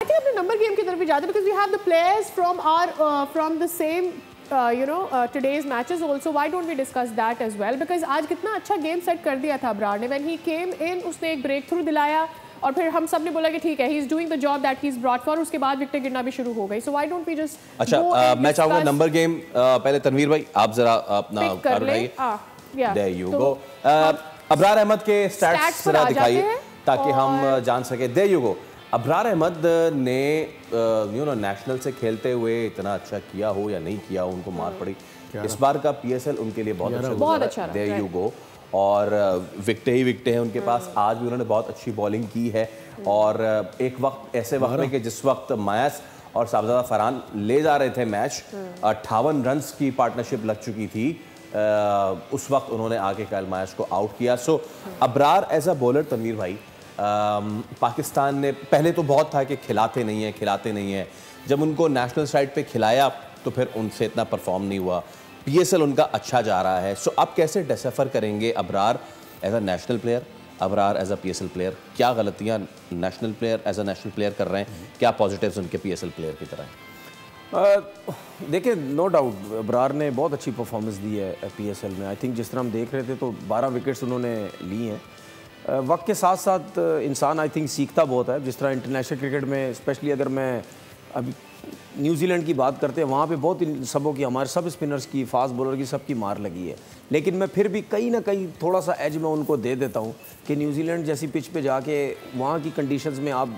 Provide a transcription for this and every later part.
I think अपने number game की तरफ भी जाते हैं because we have the players from the same today's matches also. Why don't we discuss that as well? Because आज कितना अच्छा गेम सेट कर दिया था अबरार ने. When he came in, उसने एक ब्रेक थ्रू दिलाया और फिर हम सब ने बोला कि ठीक है, he is doing the job that he is brought for. उसके बाद विकेट गिरना भी शुरू हो गई. So why don't we just अच्छा, मैं चाहूँगा नंबर गेम पहले तनवीर भाई आप जरा अपना कर लें. There you go. Abrar Ahmad के स्टैट्स जरा दिखाइए ताकि हम जान सके. There you go. Abrar Ahmad ने नेशनल से खेलते हुए इतना अच्छा किया हो या नहीं किया हो, उनको मार पड़ी. इस बार का PSL उनके लिए बहुत अच्छा. There you go. और विकटें हैं उनके पास. आज भी उन्होंने बहुत अच्छी बॉलिंग की है. और एक वक्त ऐसे वक्त में कि जिस वक्त मायास और साहबजादा फरहान ले जा रहे थे मैच, 58 रन्स की पार्टनरशिप लग चुकी थी, उस वक्त उन्होंने आके कल मायास को आउट किया. So Abrar as a bowler Tanveer भाई, पाकिस्तान ने पहले तो बहुत था कि खिलाते नहीं हैं. जब उनको नेशनल साइड पे खिलाया तो फिर उनसे इतना परफॉर्म नहीं हुआ. PSL उनका अच्छा जा रहा है. सो अब कैसे डिसफर करेंगे Abrar as a national player, Abrar as a PSL player? क्या गलतियां national player as a national player कर रहे हैं, क्या पॉजिटिव्स उनके PSL प्लेयर की तरह हैं? देखिए, नो डाउट अबरार ने बहुत अच्छी परफॉर्मेंस दी है PSL में. आई थिंक जिस तरह हम देख रहे थे तो 12 विकेट्स उन्होंने ली हैं. वक्त के साथ साथ इंसान आई थिंक सीखता बहुत है. जिस तरह इंटरनेशनल क्रिकेट में स्पेशली अगर मैं अभी न्यूजीलैंड की बात करते हैं, वहाँ पे बहुत सबों की, हमारे सब स्पिनर्स की, फास्ट बॉलर की, सबकी मार लगी है. लेकिन मैं फिर भी कहीं ना कहीं थोड़ा सा एज मैं उनको दे देता हूँ कि न्यूजीलैंड जैसी पिच पे जाके वहाँ की कंडीशंस में आप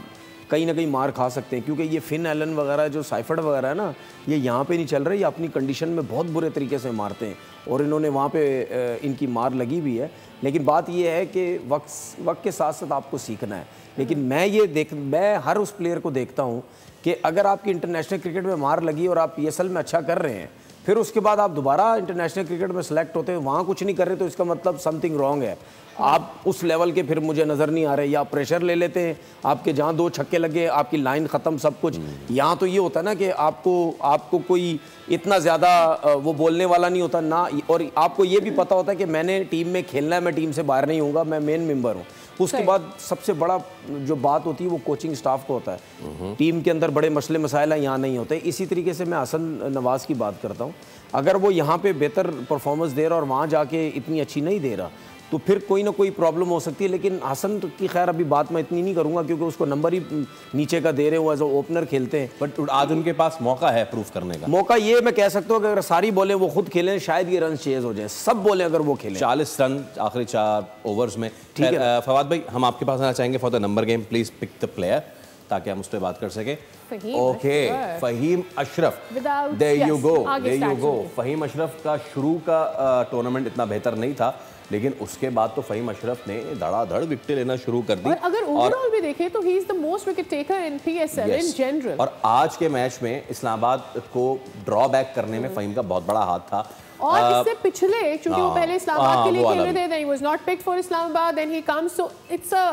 कहीं ना कहीं मार खा सकते हैं. क्योंकि ये फिन एलन वगैरह जो साइफर्ड वगैरह है ना, ये यहाँ पे नहीं चल रहे. ये अपनी कंडीशन में बहुत बुरे तरीके से मारते हैं और इन्होंने वहाँ पे इनकी मार लगी भी है. लेकिन बात ये है कि वक्त के साथ साथ आपको सीखना है. लेकिन मैं हर उस प्लेयर को देखता हूँ कि अगर आपकी इंटरनेशनल क्रिकेट में मार लगी और आप PSL में अच्छा कर रहे हैं, फिर उसके बाद आप दोबारा इंटरनेशनल क्रिकेट में सेलेक्ट होते हैं, वहाँ कुछ नहीं कर रहे, तो इसका मतलब समथिंग रॉन्ग है. आप उस लेवल के फिर मुझे नज़र नहीं आ रहे. या प्रेशर ले लेते हैं, आपके जहाँ 2 छक्के लगे आपकी लाइन ख़त्म सब कुछ. यहाँ तो ये होता है ना कि आपको कोई इतना ज़्यादा वो बोलने वाला नहीं होता ना. और आपको ये भी पता होता है कि मैंने टीम में खेलना है, मैं टीम से बाहर नहीं होऊंगा, मैं मेन मेंबर हूँ. उसके बाद सबसे बड़ा जो बात होती है वो कोचिंग स्टाफ को होता है. टीम के अंदर बड़े मसले मसाइल हैं, यहाँ नहीं होते. इसी तरीके से मैं हसन नवाज़ की बात करता हूँ. अगर वो यहाँ पे बेहतर परफॉर्मेंस दे रहा और वहाँ जाके इतनी अच्छी नहीं दे रहा तो फिर कोई ना कोई प्रॉब्लम हो सकती है. लेकिन हसन की खैर अभी बात मैं इतनी नहीं करूँगा क्योंकि उसको नंबर ही नीचे का दे रहे हो, एज ओपनर खेलते हैं. बट आज उनके पास मौका है प्रूफ करने का. मौका ये मैं कह सकता हूँ कि अगर सारी बॉलें वो खुद खेलें, शायद ये रन चेज हो जाए. सब बॉलें अगर वो खेलें, 40 रन आखिरी 4 ओवर्स में. ठीक है फवाद भाई, हम आपके पास आना चाहेंगे for the number game. Please pick the player ताकि हम उस पर बात कर सके. Okay, Faheem Ashraf. There you go. Faheem Ashraf का शुरू का टूर्नामेंट इतना बेहतर नहीं था, लेकिन उसके बाद तो फ़हीम अशरफ ने धड़ाधड़ विकेट लेना शुरू कर दी. और अगर ओवरऑल भी देखें तो he is the most wicket taker in PSL in general. और आज के मैच में इस्लामाबाद को ड्रॉ बैक करने में फ़हीम का बहुत बड़ा हाथ था. और इससे पिछले, क्योंकि वो पहले इस्लामाबाद के लिए खेल रहे थे, then he was not picked for Islamabad, then he comes, so it's a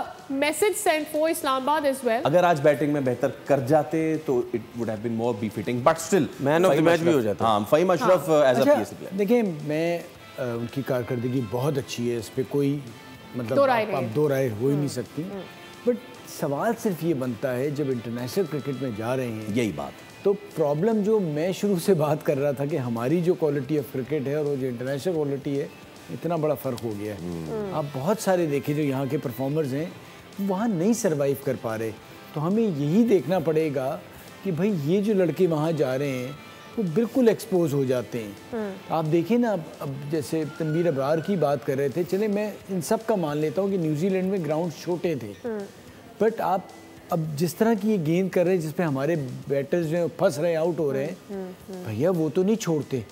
message sent for Islamabad as well. अगर आज बैटिंग में बेहतर कर जाते तो it would have been more befitting, but still man of the match भी हो जाता. हाँ, Faheem Ashraf as a PSL player. देखिए, मैं उनकी कारकर्दगी बहुत अच्छी है, इस पर कोई मतलब आप दो राय हो ही नहीं सकती. बट सवाल सिर्फ ये बनता है जब इंटरनेशनल क्रिकेट में जा रहे हैं, यही बात तो प्रॉब्लम जो मैं शुरू से बात कर रहा था कि हमारी जो क्वालिटी ऑफ क्रिकेट है और वो जो इंटरनेशनल क्वालिटी है, इतना बड़ा फ़र्क हो गया है. आप बहुत सारे देखें जो यहाँ के परफॉर्मर्स हैं वहाँ नहीं सर्वाइव कर पा रहे. तो हमें यही देखना पड़ेगा कि भाई ये जो लड़के वहाँ जा रहे हैं वो बिल्कुल एक्सपोज हो जाते हैं. आप देखिए ना, अब जैसे तनवीर अबरार की बात कर रहे थे, चले मैं इन सब का मान लेता हूँ कि न्यूजीलैंड में ग्राउंड छोटे थे, बट आप अब जिस तरह की ये गेंद कर रहे हैं जिसपे हमारे बैटर्स जो फंस रहे हैं, आउट हो रहे हैं, भैया वो तो नहीं छोड़ते,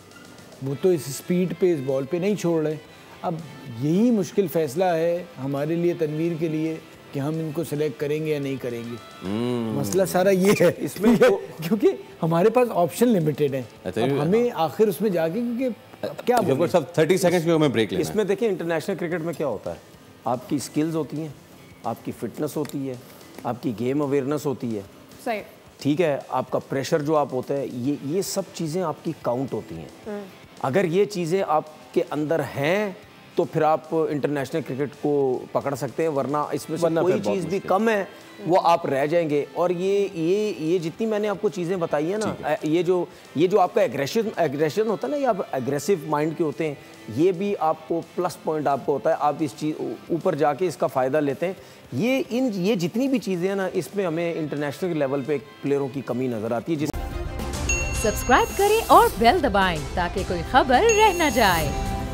वो तो इस स्पीड पे, इस बॉल पे नहीं छोड़ रहे. अब यही मुश्किल फैसला है हमारे लिए, तनवीर के लिए, कि हम इनको सिलेक्ट करेंगे या नहीं करेंगे. मसला सारा ये है इसमें क्योंकि हमारे पास ऑप्शन लिमिटेड है. अब हमें आखिर उसमें जाके, क्योंकि क्या बोलूं, सब 30 सेकंड्स में हमें ब्रेक लेना है. इसमें देखिए इंटरनेशनल क्रिकेट में क्या होता है, आपकी स्किल्स होती हैं, आपकी फिटनेस होती है, आपकी गेम अवेयरनेस होती है. सही. ठीक है, आपका प्रेशर जो आप होता है, ये सब चीज़ें आपकी काउंट होती हैं. अगर ये चीज़ें आपके अंदर हैं तो फिर आप इंटरनेशनल क्रिकेट को पकड़ सकते हैं, वरना इसमें से कोई चीज़ भी कम है वो आप रह जाएंगे। और ये जितनी मैंने आपको चीज़ें बताई है ना, ये जो आपका एग्रेशन होता है ना, ये आप एग्रेसिव माइंड के होते हैं, ये भी आपको प्लस पॉइंट आपको होता है, आप इस चीज़ ऊपर जाके इसका फ़ायदा लेते हैं। ये जितनी भी चीज़ें हैं ना, इसमें हमें इंटरनेशनल लेवल पे प्लेयरों की कमी नज़र आती है। सब्सक्राइब करें और बेल दबाएं ताकि कोई खबर रह न जाए।